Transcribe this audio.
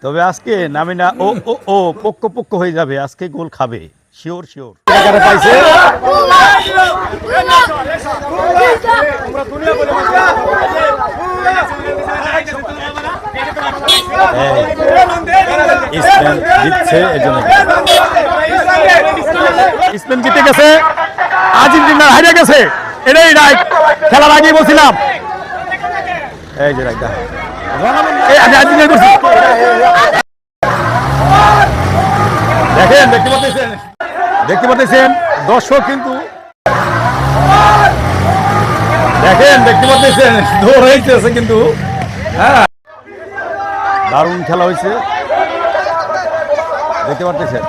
তবে আজকে নামে না ও ও ও পক্ষ পক্ষ হয়ে যাবে, আজকে গোল খাবে শিওর শিওর। পাইছে জিতছে, এর জন্য স্পেন জিতে গেছে, আর্জেন্টিনা হারিয়ে গেছে। এটাই রাইট, খেলার আগেই বলছিলাম। এই যে রাইট, দেখেন দেখতে পাচ্ছেন দর্শক কিন্তু দেখেন দেখতে পাচ্ছেন দৌড়াইতেছে কিন্তু। হ্যাঁ, দারুণ খেলা হয়েছে, দেখতে পাচ্ছেন।